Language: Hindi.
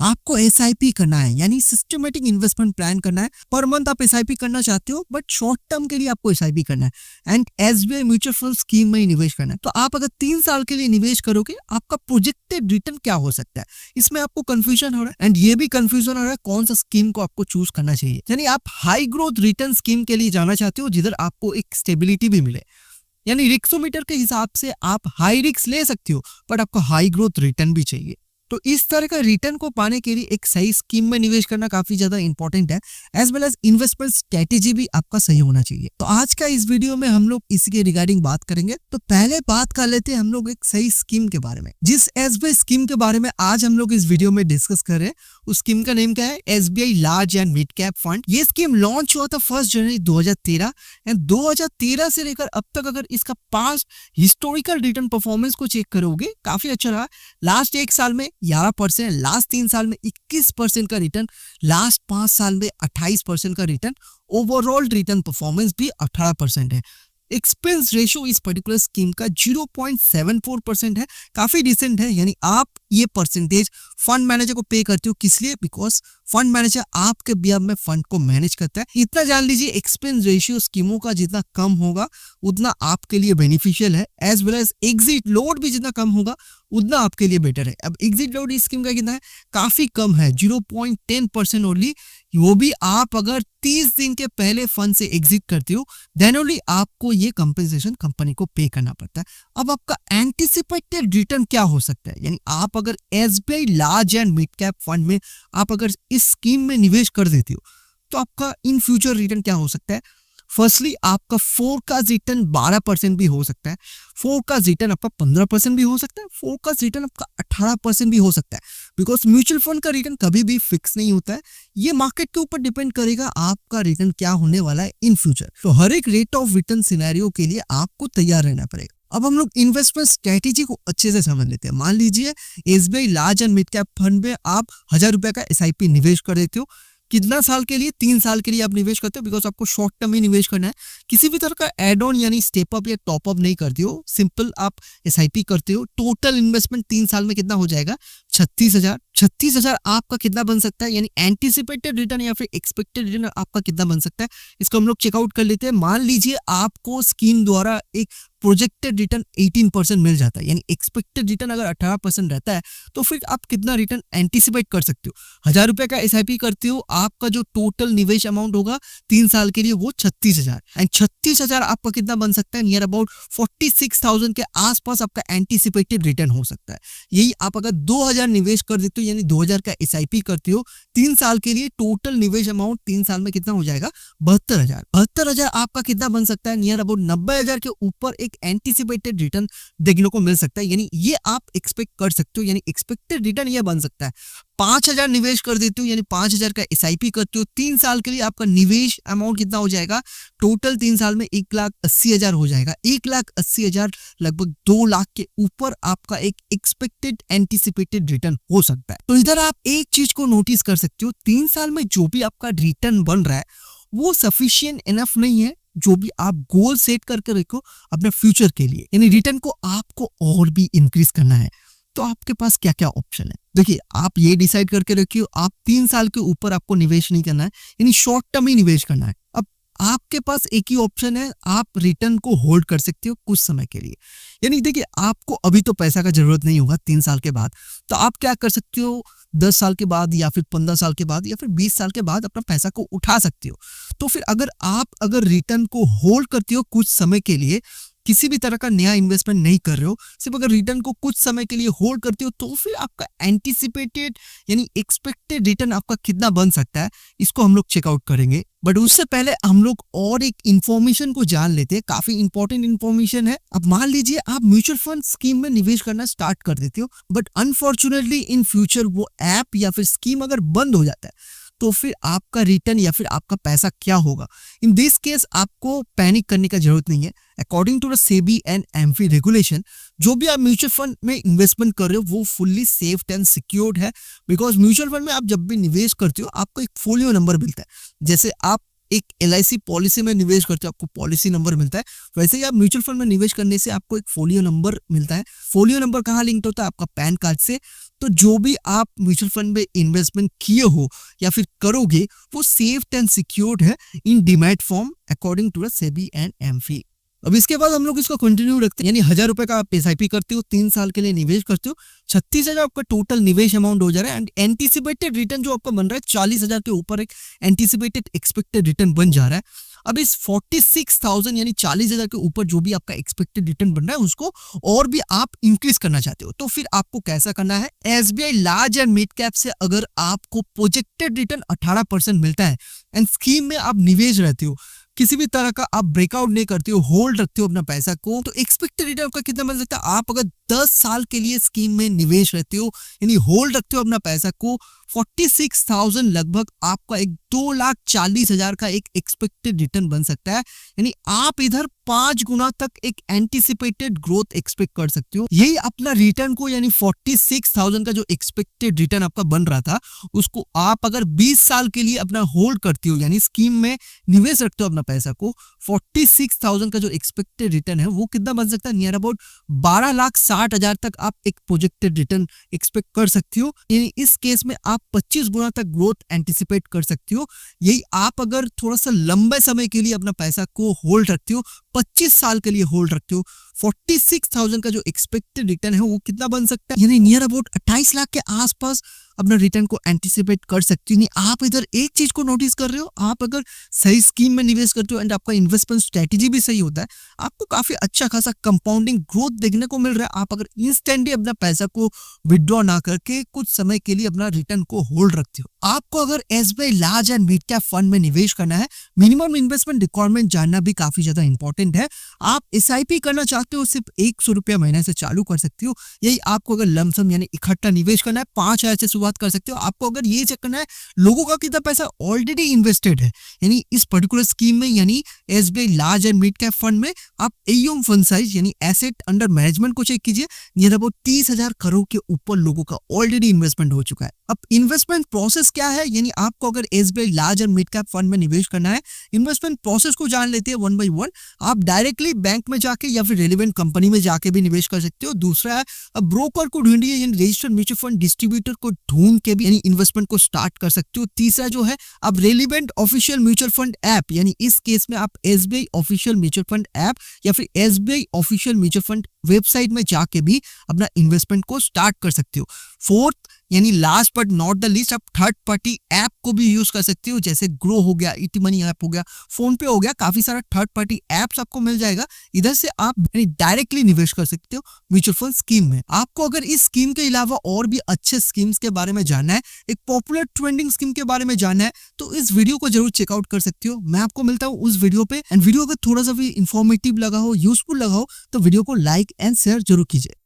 आपको एसआईपी करना है, यानी सिस्टमेटिक इन्वेस्टमेंट प्लान करना है। पर मंथ आप एसआईपी करना चाहते हो, बट शॉर्ट टर्म के लिए आपको एसआईपी करना है and SBI mutual fund scheme में निवेश करना है। तो आप अगर 3 साल के लिए निवेश करोगे, आपका प्रोजेक्टेड रिटर्न क्या हो सकता है, इसमें आपको कंफ्यूजन हो रहा है। एंड ये भी कंफ्यूजन हो रहा है कौन सा स्कीम को आपको चूज करना चाहिए। यानी आप हाई ग्रोथ रिटर्न स्कीम के लिए जाना चाहते हो, जिधर आपको एक स्टेबिलिटी भी मिले, यानी रिक्सोमीटर के हिसाब से आप हाई रिक्स ले सकते हो, बट आपको हाई ग्रोथ रिटर्न भी चाहिए। तो इस तरह का रिटर्न को पाने के लिए एक सही स्कीम में निवेश करना काफी ज्यादा इंपॉर्टेंट है, as well as investment strategy भी आपका सही होना चाहिए। तो आज का इस वीडियो में हम लोग इसी के रिगार्डिंग बात करेंगे। तो पहले बात कर लेते हैं हम लोग एक सही स्कीम के बारे में। जिस एसबीआई स्कीम के बारे में आज हम लोग इस वीडियो में डिस्कस कर रहे हैं, उस स्कीम का नेम क्या है, SBI large and mid cap fund. ये स्कीम लॉन्च हुआ था 1 जनवरी 2013 एंड 2013 से लेकर अब तक अगर इसका पास्ट हिस्टोरिकल रिटर्न परफॉर्मेंस को चेक करोगे, काफी अच्छा रहा। लास्ट 1 साल में 11%, लास्ट 3 साल में 21% का रिटर्न, लास्ट 5 साल में 28% का रिटर्न, ओवरऑल रिटर्न परफॉर्मेंस भी 18% है। एक्सपेंस रेशियो इस पर्टिकुलर स्कीम का 0.74% है, काफी डिसेंट है। यानी आप ये परसेंटेज फंड मैनेजर को पे करते हो, किस लिए, बिकॉज फंड मैनेजर आपके बिहाफ में फंड को मैनेज करता है। इतना जान लीजिए, एक्सपेंस रेशियो स्कीमों का जितना कम होगा उतना आपके लिए बेनिफिशियल है, as well as exit load भी जितना कम होगा उतना आपके लिए बेटर है। अब एग्जिट लोड इस स्कीम का कितना है, काफी कम है, 0.10% ओनली। वो भी आप अगर 30 दिन के पहले फंड से एग्जिट करते हो, देन ओनली आपको ये कंपेंसेशन कंपनी को पे करना पड़ता है। अब आपका एंटिसिपेटेड रिटर्न क्या हो सकता है, यानी आप अगर SBI large and mid cap fund में आप अगर इस स्कीम में निवेश कर देते हो, तो आपका इन फ्यूचर रिटर्न क्या हो सकता है। फर्स्टली आपका फोरकास्ट रिटर्न 12% भी हो सकता है, फोरकास्ट रिटर्न आपका 15% भी हो सकता है, फोरकास्ट रिटर्न आपका 18% भी हो सकता है। बिकॉज म्यूचुअल फंड का रिटर्न कभी भी फिक्स नहीं होता है, ये मार्केट के ऊपर डिपेंड करेगा आपका रिटर्न क्या होने वाला है इन फ्यूचर। तो हर एक रेट ऑफ रिटर्न सिनेरियो के लिए आपको तैयार रहना पड़ेगा। अब हम लोग इन्वेस्टमेंट स्ट्रेटेजी को अच्छे से समझ लेते हैं। मान लीजिए SBI large and mid cap fund में आप 1000 रुपए का एसआईपी निवेश कर देते हो। कितना साल के लिए, 3 साल के लिए आप निवेश करते हो, बिकॉज आपको शॉर्ट टर्म ही निवेश करना है। किसी भी तरह का एड ऑन यानी स्टेप अप या टॉप अप नहीं करते हो, सिंपल आप एसआईपी करते हो। टोटल इन्वेस्टमेंट 3 साल में कितना हो जाएगा, 36,000। 36,000 आपका कितना बन सकता है, यानी एंटिसिपेटेड रिटर्न या फिर एक्सपेक्टेड रिटर्न आपका कितना बन सकता है, इसको हम लोग चेकआउट कर लेते हैं। मान लीजिए आपको स्कीम द्वारा एक प्रोजेक्टेड रिटर्न 18% मिल जाता है, यानी एक्सपेक्टेड रिटर्न अगर 18% रहता है, तो फिर आप कितना रिटर्न एंटिसिपेट कर सकते हो। 1000 रुपए का एसआईपी करते हो, आपका जो टोटल निवेश अमाउंट होगा 3 साल के लिए वो 36,000 एंड 36,000 आपका कितना बन सकता है, नियर अबाउट 46,000 के आसपास आपका एंटिसिपेटेड रिटर्न हो सकता है। यही आप अगर 2000 निवेश कर देते हो, यानी 2000 का एसआईपी करते हो 3 साल के लिए, टोटल निवेश अमाउंट 3 साल में कितना हो जाएगा, 72,000। 72,000 आपका कितना बन सकता है, नियर अबाउट 90,000 के ऊपर एक एंटिसिपेटेड रिटर्न देखने को मिल सकता है। यानी ये आप एक्सपेक्ट कर सकते हो, यानी एक्सपेक्टेड रिटर्न ये बन सकता है। 5,000 निवेश कर देते हो, यानी 5,000 का एसआईपी करते हो, 3 साल के लिए आपका निवेश अमाउंट कितना हो जाएगा, टोटल 3 साल में 1,80,000 हो जाएगा। 1,80,000 लगभग 2 लाख के ऊपर आपका एक एक्सपेक्टेड एंटिसिपेटेड रिटर्न हो सकता है। तो इधर आप एक चीज को नोटिस कर सकते हो, 3 साल में जो भी आपका रिटर्न बन रहा है वो सफिशिएंट इनफ नहीं है, जो भी आप गोल सेट करके रखो अपने फ्यूचर के लिए, यानी रिटर्न को आपको और भी इंक्रीज करना है। तो आपके पास क्या क्या ऑप्शन है, देखिए आप ये डिसाइड करके रखिए, आप 3 साल के ऊपर आपको निवेश नहीं करना है, यानी शॉर्ट टर्म ही निवेश करना है। अब आपके पास एक ही ऑप्शन है, आप रिटर्न को होल्ड कर सकते हो कुछ समय के लिए। यानी देखिए आपको अभी तो पैसा का जरूरत नहीं होगा 3 साल के बाद, तो आप क्या कर सकते हो, 10 साल के बाद या फिर 15 साल के बाद या फिर 20 साल के बाद अपना पैसा को उठा सकते हो। तो फिर अगर रिटर्न को होल्ड करते हो कुछ समय के लिए, किसी भी तरह का नया इन्वेस्टमेंट नहीं कर रहे हो, सिर्फ अगर रिटर्न को कुछ समय के लिए होल्ड करते हो, तो फिर आपका एंटिसिपेटेड यानी एक्सपेक्टेड रिटर्न आपका कितना बन सकता है, इसको हम लोग चेकआउट करेंगे। बट उससे पहले हम लोग और एक इंफॉर्मेशन को जान लेते हैं, काफी इंपॉर्टेंट इंफॉर्मेशन है। अब मान लीजिए आप म्यूचुअल फंड स्कीम में निवेश करना स्टार्ट कर देते हो, बट अनफॉर्चुनेटली इन फ्यूचर वो ऐप या फिर स्कीम अगर बंद हो जाता है, तो फिर आपका रिटर्न या फिर आपका पैसा क्या होगा। इन दिस केस आपको पैनिक करने का जरूरत नहीं है। According to the SEBI and AMFI regulation, जो भी आप म्यूचुअल फंड में इन्वेस्टमेंट कर रहे हो वो फुल्ली सेफ एंड सिक्योर्ड है। बिकॉज म्यूचुअल फंड में आप जब भी निवेश करते हो आपको एक फोलियो नंबर मिलता है। जैसे आप एक LIC पॉलिसी में निवेश करते हो आपको पॉलिसी नंबर मिलता है, वैसे ही आप म्यूचुअल फंड में निवेश करने से आपको एक फोलियो नंबर मिलता है। फोलियो नंबर कहाँ लिंक होता है? आपका पैन कार्ड से। तो जो भी आप म्यूचुअल फंड में इन्वेस्टमेंट किए हो या फिर करोगे वो सेफ एंड सिक्योर्ड है in demat form according to SEBI and AMFI. अब इसके बाद हम लोग इसको कंटिन्यू रखते हैं, यानी 1000 रुपए का आप SIP करते हो, 3 साल के लिए निवेश करते हो, 36,000 आपका टोटल निवेश अमाउंट हो जा रहा है एंड एंटीसिपेटेड रिटर्न जो आपका बन रहा है 40,000 के ऊपर एक एंटीसिपेटेड एक्सपेक्टेड रिटर्न बन जा रहा है। अब इस 46,000 यानी 40,000 के ऊपर जो भी आपका एक्सपेक्टेड रिटर्न बन रहा है उसको और भी आप इंक्रीज करना चाहते हो, तो फिर आपको कैसा करना है? SBI large and mid cap से अगर आपको प्रोजेक्टेड रिटर्न 18% मिलता है एंड स्कीम में आप निवेश रहते हो, किसी भी तरह का आप ब्रेकआउट नहीं करते हो, होल्ड रखते हो अपना पैसा को, तो एक्सपेक्टेड रिटर्न आपका कितना बन सकता है? आप अगर 10 साल के लिए स्कीम में निवेश रहते हो यानी होल्ड रखते हो अपना पैसा को, 46,000 लगभग आपका एक 2,40,000 का एक एक्सपेक्टेड रिटर्न बन सकता है। यानी आप इधर 5 गुना तक एक एंटीसिपेटेड ग्रोथ एक्सपेक्ट कर सकते हो। यही अपना रिटर्न को यानी 46,000 का जो एक्सपेक्टेड रिटर्न आपका बन रहा था उसको आप अगर 20 साल के लिए अपना होल्ड करते हो यानी स्कीम में निवेश रखते हो अपना पैसा को, 46,000 का जो एक्सपेक्टेड रिटर्न है वो कितना बन सकता है? नियर अबाउट 12,60,000 तक आप एक प्रोजेक्टेड रिटर्न एक्सपेक्ट कर सकते हो। यानी इस केस में आप 25 गुना तक ग्रोथ एंटिसिपेट कर सकते हो। यही आप अगर थोड़ा सा लंबे समय के लिए अपना पैसा को होल्ड रखते हो, 25 साल के लिए होल्ड रखते हो, 46,000 का जो एक्सपेक्टेड रिटर्न है वो कितना बन सकता है? यानी नियर अबाउट 28 लाख के आसपास अपना रिटर्न को एंटिसिपेट कर सकते हो। नहीं, आप इधर एक चीज को नोटिस कर रहे हो, आप अगर सही स्कीम में निवेश करते हो एंड आपका इन्वेस्टमेंट स्ट्रेटेजी भी सही होता है, आपको काफी अच्छा खासा कंपाउंडिंग ग्रोथ देखने को मिल रहा है। आप अगर इंस्टेंटली अपना पैसा को विड्रॉ ना करके कुछ समय के लिए अपना रिटर्न को होल्ड रखते हो। आपको अगर SBI large and mid cap fund में निवेश करना है, मिनिमम इन्वेस्टमेंट रिक्वायरमेंट जानना भी काफी ज्यादा इंपॉर्टेंट है। आप SIP करना चाहते हो सिर्फ 100 रुपया महीने से चालू कर सकते हो। यही आपको अगर लमसम यानी इकट्ठा निवेश करना है, 5,000 से शुरुआत कर सकते हो। आपको अगर ये चेक करना है लोगों का कितना पैसा ऑलरेडी इन्वेस्टेड है यानी इस पर्टिकुलर स्कीम में, यानी SBI large and mid cap fund में, आप AUM फंड साइज यानी एसेट अंडर मैनेजमेंट को चेक कीजिए। नियर अबाउट 30,000 करोड़ के ऊपर लोगों का ऑलरेडी इन्वेस्टमेंट हो चुका है। अब इन्वेस्टमेंट प्रोसेस क्या है? यानी आपको अगर SBI large and mid cap fund में निवेश करना है, इन्वेस्टमेंट प्रोसेस को जान लेते हैं वन बाय वन। आप डायरेक्टली बैंक में जाके या फिर रेलिवेंट कंपनी में जाके भी निवेश कर सकते हो। दूसरा है अब ब्रोकर को ढूंढिए यानी रजिस्टर्ड म्यूचुअल फंड डिस्ट्रीब्यूटर को ढूंढ के भी यानी इन्वेस्टमेंट को स्टार्ट कर सकते हो। तीसरा जो है अब relevant official mutual fund app, यानी इस केस में आप SBI official mutual fund app या फिर SBI official mutual fund website में जाके भी अपना इन्वेस्टमेंट को स्टार्ट कर सकते हो। फोर्थ यानी last but not the least, आप थर्ड पार्टी ऐप को भी यूज कर सकते हो, जैसे ग्रो हो गया, इटी मनी ऐप हो गया, फोन पे हो गया, काफी सारा थर्ड पार्टी ऐप्स आपको मिल जाएगा। इधर से आप डायरेक्टली निवेश कर सकते हो म्यूचुअल फंड स्कीम में। आपको अगर इस स्कीम के अलावा और भी अच्छे स्कीम्स के बारे में जानना है, एक पॉपुलर ट्रेंडिंग स्कीम के बारे में जानना है, तो इस वीडियो को जरूर चेकआउट कर सकते हो। मैं आपको मिलता हूँ उस वीडियो पे। एंड वीडियो अगर थोड़ा सा भी इंफॉर्मेटिव लगा हो, यूजफुल लगा हो, तो वीडियो को लाइक एंड शेयर जरूर कीजिए।